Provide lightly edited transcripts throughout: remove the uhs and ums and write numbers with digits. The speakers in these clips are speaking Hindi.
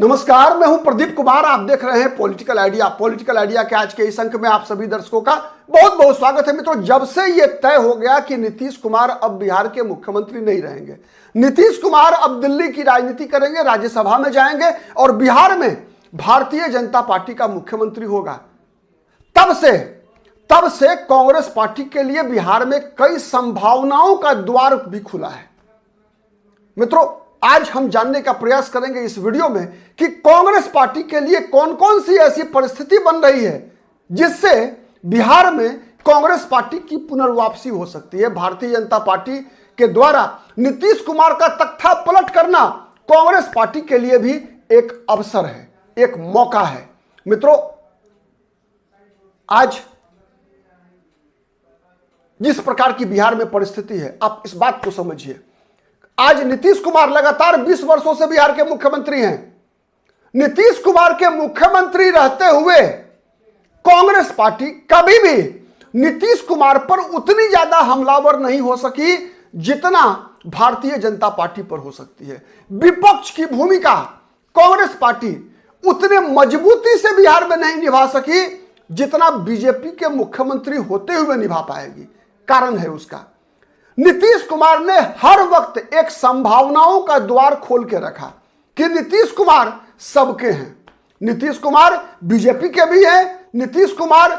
नमस्कार, मैं हूं प्रदीप कुमार। आप देख रहे हैं पॉलिटिकल आइडिया। पॉलिटिकल आइडिया के आज के इस अंक में आप सभी दर्शकों का बहुत बहुत स्वागत है। मित्रों, जब से यह तय हो गया कि नीतीश कुमार अब बिहार के मुख्यमंत्री नहीं रहेंगे, नीतीश कुमार अब दिल्ली की राजनीति करेंगे, राज्यसभा में जाएंगे और बिहार में भारतीय जनता पार्टी का मुख्यमंत्री होगा, तब से कांग्रेस पार्टी के लिए बिहार में कई संभावनाओं का द्वार भी खुला है। मित्रों, आज हम जानने का प्रयास करेंगे इस वीडियो में कि कांग्रेस पार्टी के लिए कौन कौन सी ऐसी परिस्थिति बन रही है जिससे बिहार में कांग्रेस पार्टी की पुनर्वापसी हो सकती है। भारतीय जनता पार्टी के द्वारा नीतीश कुमार का तख्ता पलट करना कांग्रेस पार्टी के लिए भी एक अवसर है, एक मौका है। मित्रों, आज जिस प्रकार की बिहार में परिस्थिति है, आप इस बात को समझिए। आज नीतीश कुमार लगातार 20 वर्षों से बिहार के मुख्यमंत्री हैं। नीतीश कुमार के मुख्यमंत्री रहते हुए कांग्रेस पार्टी कभी भी नीतीश कुमार पर उतनी ज्यादा हमलावर नहीं हो सकी जितना भारतीय जनता पार्टी पर हो सकती है। विपक्ष की भूमिका कांग्रेस पार्टी उतने मजबूती से बिहार में नहीं निभा सकी जितना बीजेपी के मुख्यमंत्री होते हुए निभा पाएगी। कारण है उसका, नीतीश कुमार ने हर वक्त एक संभावनाओं का द्वार खोल के रखा कि नीतीश कुमार सबके हैं। नीतीश कुमार बीजेपी के भी हैं, नीतीश कुमार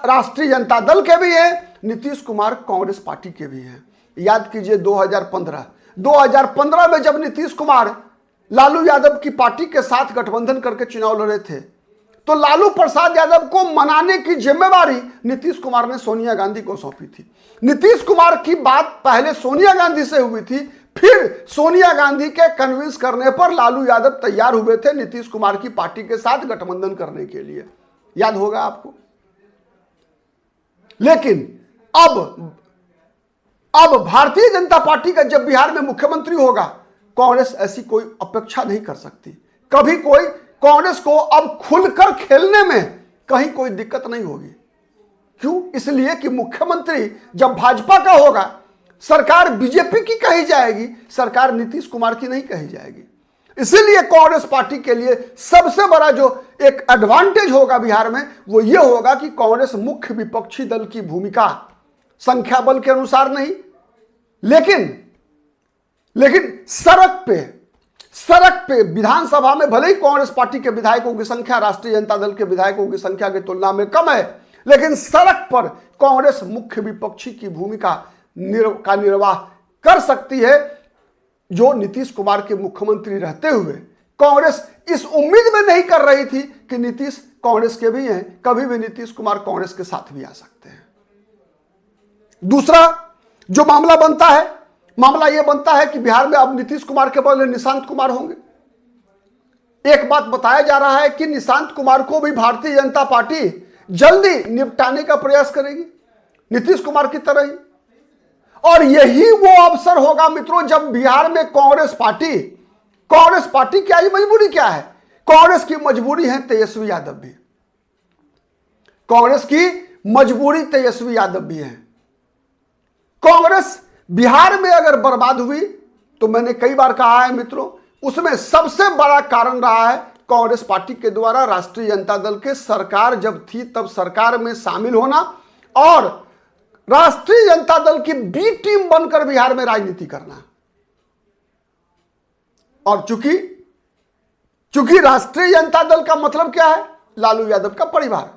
राष्ट्रीय जनता दल के भी हैं, नीतीश कुमार कांग्रेस पार्टी के भी हैं। याद कीजिए 2015 में जब नीतीश कुमार लालू यादव की पार्टी के साथ गठबंधन करके चुनाव लड़े थे, तो लालू प्रसाद यादव को मनाने की जिम्मेवारी नीतीश कुमार ने सोनिया गांधी को सौंपी थी। नीतीश कुमार की बात पहले सोनिया गांधी से हुई थी, फिर सोनिया गांधी के कन्विंस करने पर लालू यादव तैयार हुए थे नीतीश कुमार की पार्टी के साथ गठबंधन करने के लिए। याद होगा आपको। लेकिन अब भारतीय जनता पार्टी का जब बिहार में मुख्यमंत्री होगा, कांग्रेस ऐसी कोई अपेक्षा नहीं कर सकती। कभी कोई कांग्रेस को अब खुलकर खेलने में कहीं कोई दिक्कत नहीं होगी। क्यों? इसलिए कि मुख्यमंत्री जब भाजपा का होगा, सरकार बीजेपी की कही जाएगी, सरकार नीतीश कुमार की नहीं कही जाएगी। इसीलिए कांग्रेस पार्टी के लिए सबसे बड़ा जो एक एडवांटेज होगा बिहार में, वो ये होगा कि कांग्रेस मुख्य विपक्षी दल की भूमिका संख्या बल के अनुसार नहीं, लेकिन सड़क पे विधानसभा में भले ही कांग्रेस पार्टी के विधायकों की संख्या राष्ट्रीय जनता दल के विधायकों की संख्या की तुलना में कम है, लेकिन सड़क पर कांग्रेस मुख्य विपक्षी की भूमिका का निर्वाह कर सकती है। जो नीतीश कुमार के मुख्यमंत्री रहते हुए कांग्रेस इस उम्मीद में नहीं कर रही थी कि नीतीश कांग्रेस के भी हैं, कभी भी नीतीश कुमार कांग्रेस के साथ भी आ सकते हैं। दूसरा जो मामला यह बनता है कि बिहार में अब नीतीश कुमार के बदले निशांत कुमार होंगे। एक बात बताया जा रहा है कि निशांत कुमार को भी भारतीय जनता पार्टी जल्दी निपटाने का प्रयास करेगी, नीतीश कुमार की तरह ही। और यही वो अवसर होगा मित्रों, जब बिहार में कांग्रेस पार्टी क्या, मजबूरी क्या है? कांग्रेस की मजबूरी है तेजस्वी यादव भी। कांग्रेस की मजबूरी तेजस्वी यादव भी है। कांग्रेस बिहार में अगर बर्बाद हुई तो मैंने कई बार कहा है मित्रों, उसमें सबसे बड़ा कारण रहा है कांग्रेस पार्टी के द्वारा राष्ट्रीय जनता दल के सरकार जब थी तब सरकार में शामिल होना और राष्ट्रीय जनता दल की बी टीम बनकर बिहार में राजनीति करना। और चूंकि राष्ट्रीय जनता दल का मतलब क्या है? लालू यादव का परिवार।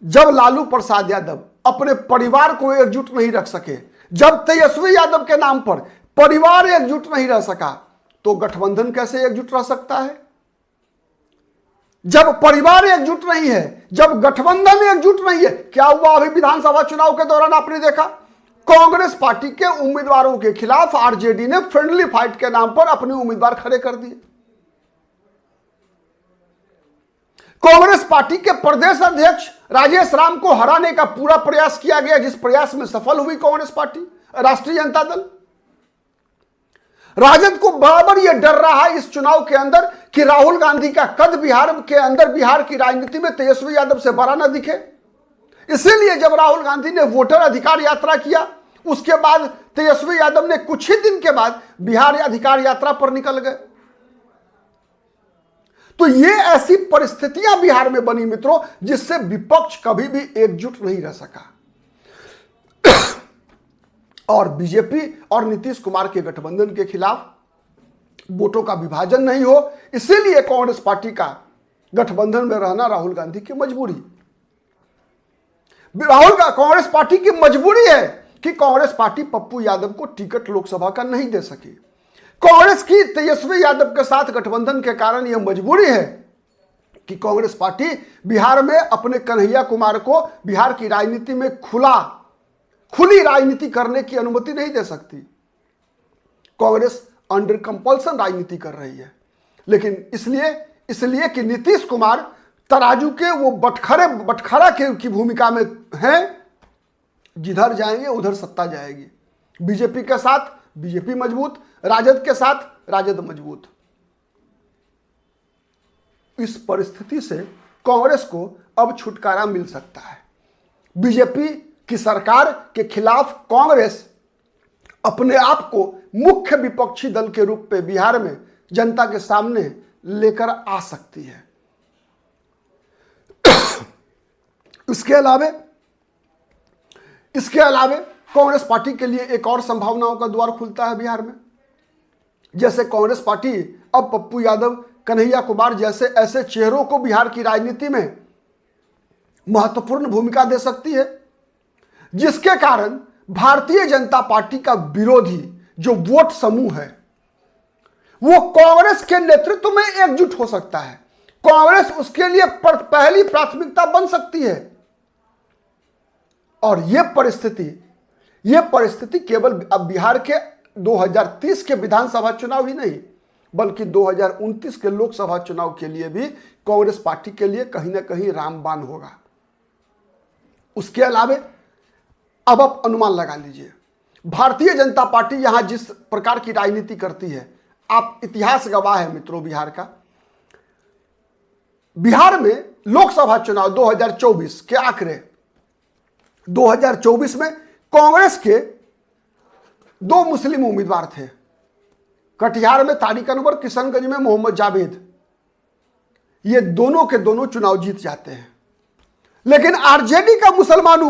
जब लालू प्रसाद यादव अपने परिवार को एकजुट नहीं रख सके, जब तेजस्वी यादव के नाम पर परिवार एकजुट नहीं रह सका, तो गठबंधन कैसे एकजुट रह सकता है? जब परिवार एकजुट नहीं है, जब गठबंधन एकजुट नहीं है, क्या हुआ अभी विधानसभा चुनाव के दौरान आपने देखा? कांग्रेस पार्टी के उम्मीदवारों के खिलाफ आरजेडी ने फ्रेंडली फाइट के नाम पर अपने उम्मीदवार खड़े कर दिए। कांग्रेस पार्टी के प्रदेश अध्यक्ष राजेश राम को हराने का पूरा प्रयास किया गया, जिस प्रयास में सफल हुई कांग्रेस पार्टी, राष्ट्रीय जनता दल। राजद को बराबर यह डर रहा है इस चुनाव के अंदर कि राहुल गांधी का कद बिहार के अंदर, बिहार की राजनीति में तेजस्वी यादव से बड़ा न दिखे। इसीलिए जब राहुल गांधी ने वोटर अधिकार यात्रा किया, उसके बाद तेजस्वी यादव ने कुछ ही दिन के बाद बिहार अधिकार यात्रा पर निकल गए। तो ये ऐसी परिस्थितियां बिहार में बनी मित्रों, जिससे विपक्ष कभी भी एकजुट नहीं रह सका और बीजेपी और नीतीश कुमार के गठबंधन के खिलाफ वोटों का विभाजन नहीं हो, इसीलिए कांग्रेस पार्टी का गठबंधन में रहना राहुल गांधी की मजबूरी। कांग्रेस पार्टी की मजबूरी है कि कांग्रेस पार्टी पप्पू यादव को टिकट लोकसभा का नहीं दे सकी। कांग्रेस की तेजस्वी यादव के साथ गठबंधन के कारण यह मजबूरी है कि कांग्रेस पार्टी बिहार में अपने कन्हैया कुमार को बिहार की राजनीति में खुली राजनीति करने की अनुमति नहीं दे सकती। कांग्रेस अंडर कंपल्सन राजनीति कर रही है, लेकिन इसलिए कि नीतीश कुमार तराजू के वो बटखरा की भूमिका में हैं, जिधर जाएंगे उधर सत्ता जाएगी। बीजेपी के साथ बीजेपी मजबूत, राजद के साथ राजद मजबूत। इस परिस्थिति से कांग्रेस को अब छुटकारा मिल सकता है। बीजेपी की सरकार के खिलाफ कांग्रेस अपने आप को मुख्य विपक्षी दल के रूप में बिहार में जनता के सामने लेकर आ सकती है। इसके अलावे कांग्रेस पार्टी के लिए एक और संभावनाओं का द्वार खुलता है बिहार में। जैसे कांग्रेस पार्टी अब पप्पू यादव, कन्हैया कुमार जैसे ऐसे चेहरों को बिहार की राजनीति में महत्वपूर्ण भूमिका दे सकती है, जिसके कारण भारतीय जनता पार्टी का विरोधी जो वोट समूह है वो कांग्रेस के नेतृत्व में एकजुट हो सकता है। कांग्रेस उसके लिए पहली प्राथमिकता बन सकती है। और यह परिस्थिति केवल अब बिहार के 2030 के विधानसभा चुनाव ही नहीं, बल्कि 2029 के लोकसभा चुनाव के लिए भी कांग्रेस पार्टी के लिए कहीं ना कहीं रामबाण होगा। उसके अलावे अब आप अनुमान लगा लीजिए, भारतीय जनता पार्टी यहां जिस प्रकार की राजनीति करती है, आप इतिहास गवाह है मित्रों बिहार का। बिहार में लोकसभा चुनाव 2024 के आंकड़े, 2024 में कांग्रेस के 2 मुस्लिम उम्मीदवार थे। कटिहार में तारिक अनवर, किशनगंज में मोहम्मद जावेद। ये दोनों के दोनों चुनाव जीत जाते हैं। लेकिन आरजेडी का मुसलमान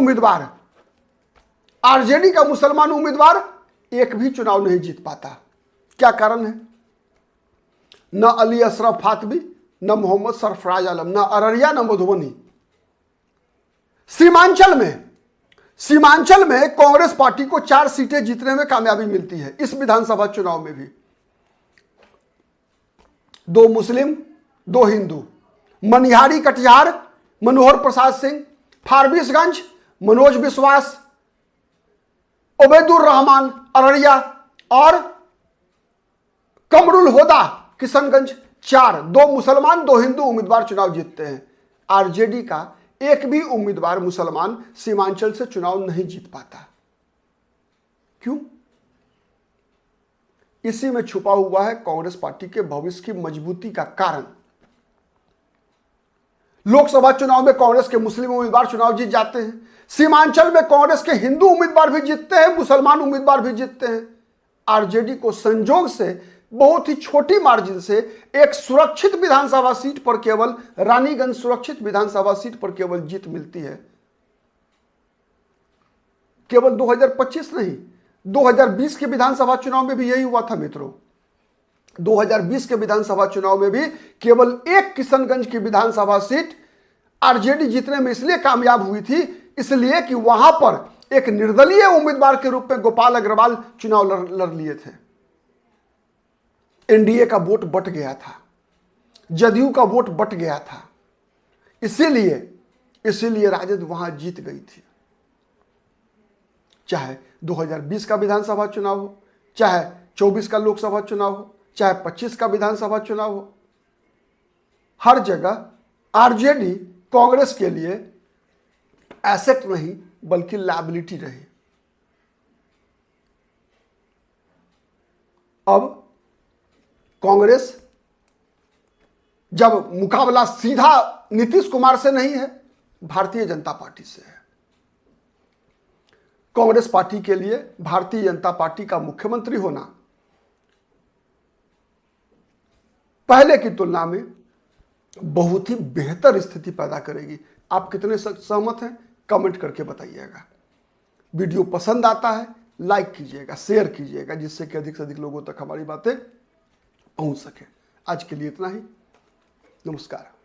उम्मीदवार एक भी चुनाव नहीं जीत पाता। क्या कारण है? न अली अशरफ फातमी, न मोहम्मद सरफराज आलम, न अररिया, न मधुबनी। सीमांचल में कांग्रेस पार्टी को 4 सीटें जीतने में कामयाबी मिलती है। इस विधानसभा चुनाव में भी 2 मुस्लिम, 2 हिंदू। मनिहारी कटिहार, मनोहर प्रसाद सिंह। फारबिसगंज, मनोज विश्वास, उबैदुर रहमान अररिया और कमरुल होदा किशनगंज। 4, 2 मुसलमान, 2 हिंदू उम्मीदवार चुनाव जीतते हैं। आरजेडी का एक भी उम्मीदवार मुसलमान सीमांचल से चुनाव नहीं जीत पाता। क्यों? इसी में छुपा हुआ है कांग्रेस पार्टी के भविष्य की मजबूती का कारण। लोकसभा चुनाव में कांग्रेस के मुस्लिम उम्मीदवार चुनाव जीत जाते हैं। सीमांचल में कांग्रेस के हिंदू उम्मीदवार भी जीतते हैं, मुसलमान उम्मीदवार भी जीतते हैं। आरजेडी को संजोग से बहुत ही छोटी मार्जिन से एक सुरक्षित विधानसभा सीट पर केवल रानीगंज सुरक्षित विधानसभा सीट पर केवल जीत मिलती है। केवल 2025 नहीं, 2020 के विधानसभा चुनाव में भी यही हुआ था मित्रों। 2020 के विधानसभा चुनाव में भी केवल एक किशनगंज की विधानसभा सीट आरजेडी जीतने में इसलिए कामयाब हुई थी, इसलिए कि वहां पर एक निर्दलीय उम्मीदवार के रूप में गोपाल अग्रवाल चुनाव लड़ लिए थे। एनडीए का वोट बट गया था, जदयू का वोट बट गया था, इसीलिए राजद वहां जीत गई थी। चाहे 2020 का विधानसभा चुनाव हो, चाहे 24 का लोकसभा चुनाव हो, चाहे 25 का विधानसभा चुनाव हो, हर जगह आरजेडी कांग्रेस के लिए एसेट नहीं बल्कि लायबिलिटी रही। अब कांग्रेस जब मुकाबला सीधा नीतीश कुमार से नहीं है, भारतीय जनता पार्टी से है। कांग्रेस पार्टी के लिए भारतीय जनता पार्टी का मुख्यमंत्री होना पहले की तुलना में बहुत ही बेहतर स्थिति पैदा करेगी। आप कितने सहमत हैं कमेंट करके बताइएगा। वीडियो पसंद आता है लाइक कीजिएगा, शेयर कीजिएगा, जिससे कि अधिक से अधिक लोगों तक हमारी बातें पहुंच सके। आज के लिए इतना ही। नमस्कार।